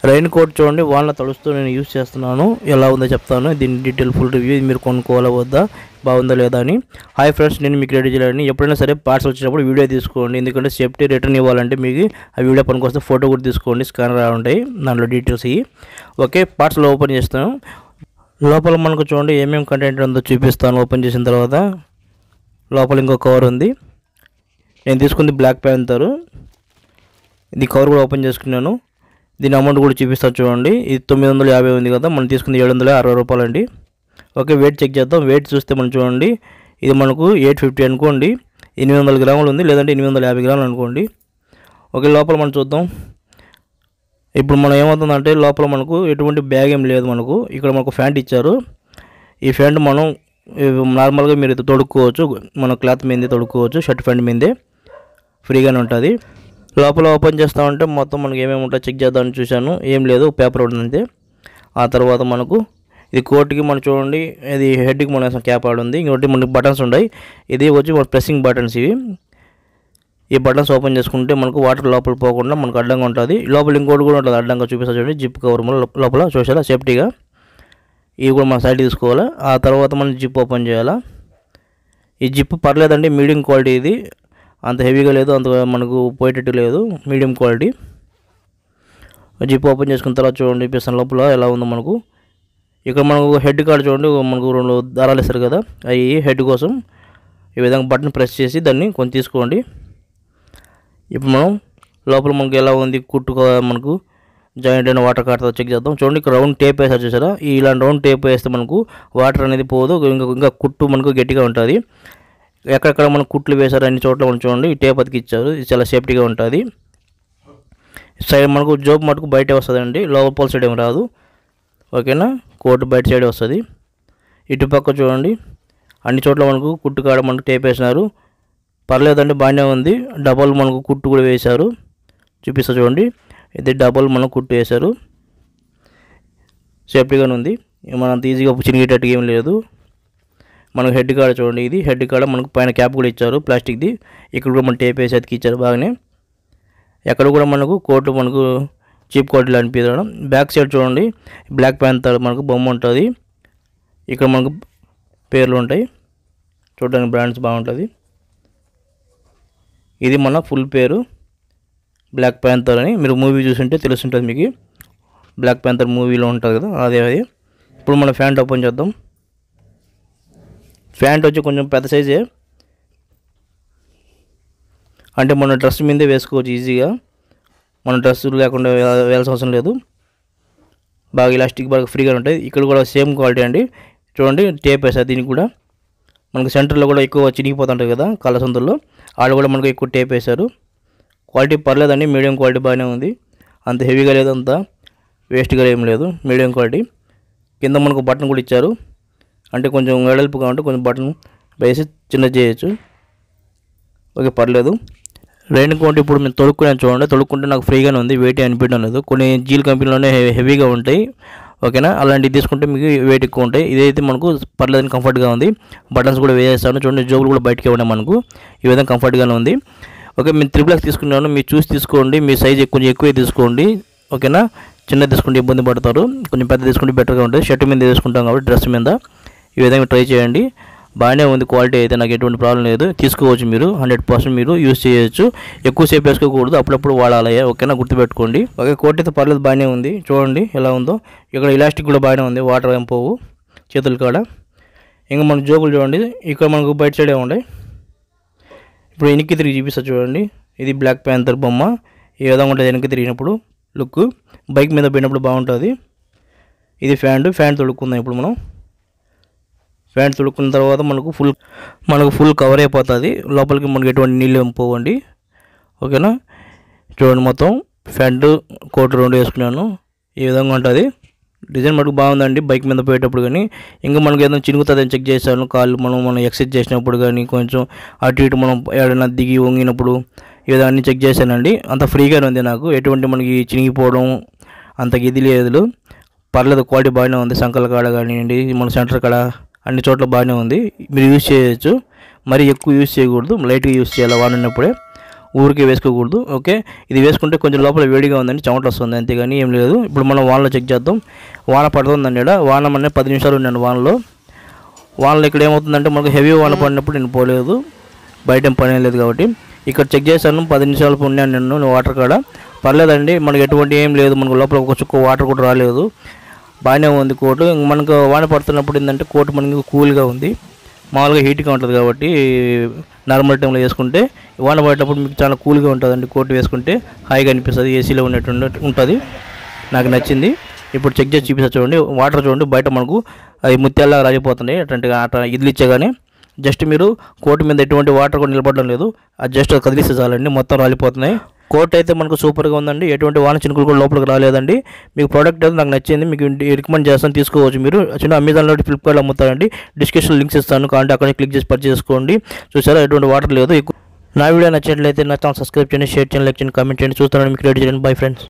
Rain coat చూడండి, వాళ్ళ తడుస్తూ నేను యూజ్ చేస్తున్నాను. ఎలా ఉందో చెప్తాను. దీని డీటెయిల్ ఫుల్ రివ్యూ, మీరు కొనుక్కోవాలా వద్దా, బాగుందా లేదా అని. హాయ్ ఫ్రెండ్స్, నేను మీకు రెడీ చేయాలని. ఎప్పుడైనా సరే పార్ట్స్ వచ్చినప్పుడు వీడియో తీసుకోండి, ఎందుకంటే సేఫ్టీ రిటర్న్ ఇవ్వాలంటే మీకు ఆ వీడియో పనికి వస్తే ఫోటో కూడా తీసుకోండి. స్కానర్ ఉంటాయి దాంట్లో డీటెయిల్స్ ఇవి. ఓకే, పార్ట్స్లో ఓపెన్ చేస్తాను. లోపల మనకు చూడండి ఏమేమి కంటెంట్ ఉందో చూపిస్తాను. ఓపెన్ చేసిన తర్వాత లోపల ఇంకో కవర్ ఉంది. నేను తీసుకుంది బ్లాక్ ప్యాంథర్. ఇది కవర్ కూడా ఓపెన్ చేసుకున్నాను. దీని అమౌంట్ కూడా చూపిస్తాను చూడండి. ఇది 950 ఉంది కదా, మనం తీసుకుంది 760 రూపాయలు అండి. ఓకే, వెయిట్ చెక్ చేద్దాం. వెయిట్ చూస్తే మనం చూడండి, ఇది మనకు 850 అనుకోండి. 800 గ్రాములు ఉంది, లేదంటే 850 గ్రాములు అనుకోండి. ఓకే, లోపల మనం చూద్దాం. ఇప్పుడు మనం ఏమవుతుందంటే లోపల మనకు ఎటువంటి బ్యాగ్ ఏం లేదు. మనకు ఇక్కడ మనకు ప్యాంట్ ఇచ్చారు. ఈ ప్యాంట్ మనం నార్మల్గా మీరు తొడుక్కోవచ్చు, మన క్లాత్ మీదే తొడుక్కోవచ్చు, షర్ట్ ప్యాంట్ మీదే ఫ్రీగానే ఉంటుంది. లోపల ఓపెన్ చేస్తామంటే మొత్తం మనకి ఏమేమి ఉంటాయో చెక్ చేద్దామని చూశాను. ఏం లేదు, పేపర్ ఉందంతే. ఆ తర్వాత మనకు ఇది కోట్కి మనం చూడండి, ఇది హెడ్కి మన క్యాప్ ఆడు ఉంది. ఇంకోటి మనకి బటన్స్ ఉన్నాయి. ఇది వచ్చి మన ప్రెస్సింగ్ బటన్స్ ఇవి. ఈ బటన్స్ ఓపెన్ చేసుకుంటే మనకు వాటర్ లోపల పోకుండా మనకు అడ్డంగా ఉంటుంది. లోపల ఇంకోటి కూడా ఉంటుంది అడ్డంగా, చూపిస్తా చూడండి. జిప్ కవర్ లోపల చూసారా సేఫ్టీగా. ఇవి కూడా మన సైడ్ తీసుకోవాలి. ఆ తర్వాత మనం జిప్ ఓపెన్ చేయాలా. ఈ జిప్ పర్లేదండి, మీడియం క్వాలిటీ. ఇది అంత హెవీగా లేదు, అంత మనకు పోయేటట్టు లేదు, మీడియం క్వాలిటీ. జిప్ ఓపెన్ చేసుకున్న తర్వాత చూడండి పిస్తాను లోపల ఎలా ఉందో మనకు. ఇక్కడ మనకు హెడ్ కార్డ్ చూడండి, మనకు 2 దారాలు ఇస్తారు కదా, అవి హెడ్ కోసం. ఈ విధంగా బటన్ ప్రెస్ చేసి దాన్ని కొంచెం తీసుకోండి. ఇప్పుడు మనం లోపల మనకు ఎలా ఉంది కుట్టు, మనకు జాయింట్ అయిన వాటర్ కార్డ్తో చెక్ చేద్దాం. చూడండి, ఇక్కడ రౌండ్ టేప్ వేసారు చూసారా. ఇలాంటి రౌండ్ టేప్ వేస్తే మనకు వాటర్ అనేది పోదు, ఇంకా కుట్టు మనకు గట్టిగా ఉంటుంది. ఎక్కడెక్కడ మనం కుట్లు వేశారు అన్ని చోట్ల మనం చూడండి ఈ టేప్ అతికిచ్చారు. ఇది చాలా సేఫ్టీగా ఉంటుంది. సైడ్ మనకు జోబ్ మటుకు బయటే వస్తుందండి, లోపల సైడ్ ఏం రాదు. ఓకేనా, కోట్ బయట సైడ్ వస్తుంది. ఇటుపక్క చూడండి అన్ని చోట్ల మనకు కుట్టు కాడ మనకు టేప్ వేసినారు. పర్లేదండి, బాగానే ఉంది. డబల్ మనకు కుట్టు కూడా వేశారు, చూపిస్తా చూడండి. ఇది డబల్ మనకు కుట్టు వేశారు, సేఫ్టీగానే ఉంది. మనం అంత ఈజీగా చిరిగేటట్టుగా ఏం లేదు. మనకు హెడ్ కాడ చూడండి, ఇది హెడ్ కాడ మనకు పైన క్యాప్ కూడా ఇచ్చారు ప్లాస్టిక్ది. ఇక్కడ కూడా మన టేప్ వేసి అతికి ఇచ్చారు బాగానే. ఎక్కడ కూడా మనకు కోట్ మనకు చీప్ క్వాలిటీలో అనిపించడం. బ్యాక్ సైడ్ చూడండి బ్లాక్ ప్యాంథర్ మనకు బొమ్మ ఉంటుంది. ఇక్కడ మనకు పేర్లు ఉంటాయి, చూడడానికి బ్రాండ్స్ బాగుంటుంది. ఇది మన ఫుల్ పేరు బ్లాక్ ప్యాంథర్ అని. మీరు మూవీ చూస్తుంటే తెలుస్తుంటుంది మీకు, బ్లాక్ ప్యాంథర్ మూవీలో ఉంటుంది కదా, అదే. ఇప్పుడు మన ప్యాంట్ ఓపెన్ చేద్దాం. ప్యాంట్ వచ్చి కొంచెం పెద్ద సైజే, అంటే మన డ్రెస్ మీదే వేసుకోవచ్చు ఈజీగా. మన డ్రెస్ లేకుండా వేయాల్సిన అవసరం లేదు. బాగా ఇలాస్టిక్ బాగా ఫ్రీగా ఉంటాయి. ఇక్కడ కూడా సేమ్ క్వాలిటీ అండి. చూడండి టేప్ వేసారు దీనికి కూడా. మనకు సెంటర్లో కూడా ఎక్కువ చినిగిపోతుంటాయి కదా కాళ్ళ సందుల్లో, ఆడ కూడా మనకు ఎక్కువ టేప్ వేశారు. క్వాలిటీ పర్లేదండి, మీడియం క్వాలిటీ బాగానే ఉంది. అంత హెవీగా లేదు, అంత వేస్ట్గా ఏం లేదు, మీడియం క్వాలిటీ. కింద మనకు బటన్ కూడా ఇచ్చారు, అంటే కొంచెం వెడల్పుగా ఉంటే కొంచెం బటన్ వేసి చిన్న చేయొచ్చు. ఓకే, పర్లేదు. రైన్ కోట్ ఇప్పుడు మేము తొడుక్కున్నాను చూడండి. తొడుక్కుంటే నాకు ఫ్రీగానే ఉంది, వెయిట్ అనిపించడం లేదు. కొన్ని జీల్ కంపెనీలోనే హెవీగా ఉంటాయి. ఓకేనా, అలాంటివి తీసుకుంటే మీకు వెయిట్ ఎక్కువ ఉంటాయి. ఇదైతే మనకు పర్లేదని కంఫర్ట్గా ఉంది. బటన్స్ కూడా వేసేస్తాను చూడండి, జోబులు కూడా బయటకే ఉన్నాయి మనకు. ఈ విధంగా కంఫర్ట్గానే ఉంది. ఓకే, మేము 3X తీసుకున్నాను, మీరు చూసి తీసుకోండి. మీ సైజ్ కొంచెం ఎక్కువే తీసుకోండి. ఓకేనా, చిన్న తీసుకుంటే ఇబ్బంది పడతారు, కొంచెం పెద్ద తీసుకుంటే బెటర్గా ఉంటుంది. షర్ట్ మీద తీసుకుంటాం కాబట్టి డ్రెస్ మీద. ఈ విధంగా ట్రై చేయండి, బాగానే ఉంది క్వాలిటీ అయితే, నాకు ఎటువంటి ప్రాబ్లం లేదు. తీసుకోవచ్చు, మీరు 100% మీరు యూజ్ చేయొచ్చు. ఎక్కువసేపు వేసుకోకూడదు, అప్పుడప్పుడు వాడాలి. ఓకేనా, గుర్తుపెట్టుకోండి. ఓకే, కోట్ అయితే పర్లేదు, బాగానే ఉంది. చూడండి ఎలా ఉందో. ఇక్కడ ఇలాస్టిక్ కూడా బాగానే ఉంది, వాటర్ ఏం పోవు చేతుల కాడ. ఇంకా మన జోబులు చూడండి, ఇక్కడ మనకు బయట సైడే ఉన్నాయి. ఇప్పుడు వెనక్కి తిరిగి చూపిస్తా చూడండి. ఇది బ్లాక్ ప్యాంథర్ బొమ్మ. ఈ విధంగా ఉంటుంది వెనక్కి తిరిగినప్పుడు లుక్. బైక్ మీద పోయినప్పుడు బాగుంటుంది. ఇది ఫ్యాంట్ తొడుక్కుందాం. ఇప్పుడు మనం ప్యాంట్ తొడుక్కున్న తర్వాత మనకు ఫుల్ కవర్ అయిపోతుంది. లోపలికి మనకి ఎటువంటి నీళ్ళు ఏం పోవండి. ఓకేనా, చూడండి మొత్తం ప్యాంటు కోట్ 2 వేసుకున్నాను. ఈ విధంగా ఉంటుంది. డిజైన్ మటుకు బాగుందండి బైక్ మీద పోయేటప్పుడు. కానీ ఇంకా మనకు ఏదైనా చినుగుతుందని చెక్ చేశాను. కాళ్ళు మనం ఎక్సర్సైజ్ చేసినప్పుడు కానీ కొంచెం అటు ఇటు మనం ఏదైనా దిగి వంగినప్పుడు ఏదో అన్నీ చెక్ చేశానండి. అంత ఫ్రీగానే ఉంది, నాకు ఎటువంటి మనకి చినిగిపోవడం అంత ఇది లేదు. పర్లేదు, క్వాలిటీ బాగానే ఉంది. సంకల కాడ కానివ్వండి, మన సెంటర్ కాడ అన్ని చోట్ల బాగానే ఉంది. మీరు యూజ్ చేయొచ్చు, మరి ఎక్కువ యూజ్ చేయకూడదు, లైట్గా యూజ్ చేయాలి వాడినప్పుడే. ఊరికే వేసుకోకూడదు. ఓకే, ఇది వేసుకుంటే కొంచెం లోపల వేడిగా ఉందండి, చెమట వస్తుంది, అంతేగాని ఏం లేదు. ఇప్పుడు మనం వానలో చెక్ చేద్దాం. వాన పడుతుందండి. ఇక్కడ వాన మన 10 నిమిషాలు ఉన్నాను వానలో ఇక్కడ ఏమవుతుందంటే మనకు హెవీ వాన పడినప్పుడు నేను పోలేదు, బయట ఏం పని లేదు కాబట్టి ఇక్కడ చెక్ చేశాను. 10 నిమిషాలు ఉన్నాను నేను వాటర్ కాడ, పర్లేదండి, మనకు ఎటువంటి ఏం లేదు, మనకు లోపల ఒక చుక్క వాటర్ కూడా రాలేదు, బాగానే ఉంది కోటు. మనకు వాన పడుతున్నప్పుడు ఏంటంటే కోటు మనకి కూల్గా ఉంది, మామూలుగా హీట్గా ఉంటుంది కాబట్టి నార్మల్ టైంలో వేసుకుంటే వాన పడేటప్పుడు మీకు చాలా కూల్గా ఉంటుందండి. కోటు వేసుకుంటే హాయిగా అనిపిస్తుంది, ఏసీలో ఉన్నట్టు ఉంటుంది, నాకు నచ్చింది. ఇప్పుడు చెక్ చేసి చూపిస్తా చూడండి. వాటర్ చూడండి, బయట మనకు అది ముత్యాల్లా రాలిపోతున్నాయి. అట్లా ఇడ్లు ఇచ్చేగానే జస్ట్ మీరు కోటు మీద ఎటువంటి వాటర్ కూడా నిలబడడం లేదు, అది జస్ట్ కదిలిస్తే చాలండి, మొత్తం రాలిపోతున్నాయి. కోట్ అయితే మనకు సూపర్గా ఉందండి, ఎటువంటి వాన చినుకులు కూడా లోపలికి రాలేదండి. మీకు ప్రోడక్ట్ అయితే నాకు నచ్చింది, మీకు రికమెండ్ చేస్తాను, తీసుకోవచ్చు. మీరు అమెజాన్లో, ఫ్లిప్కార్ట్లో అమ్ముతారండి, డిస్క్రిప్షన్ లింక్స్ ఇస్తాను, కాబట్టి అక్కడ క్లిక్ చేసి పర్చేస్ చేసుకోండి. చూసారా, ఎటువంటి వాటర్ లేదు. నా వీడియో నచ్చినట్లయితే నా ఛానల్ సబ్స్క్రైబ్ చేయండి, షేర్ చేయండి, లైక్ చేయండి, కామెంట్ చేయండి. చూస్తాను మీకు రెడీ చేయండి. Bye friends.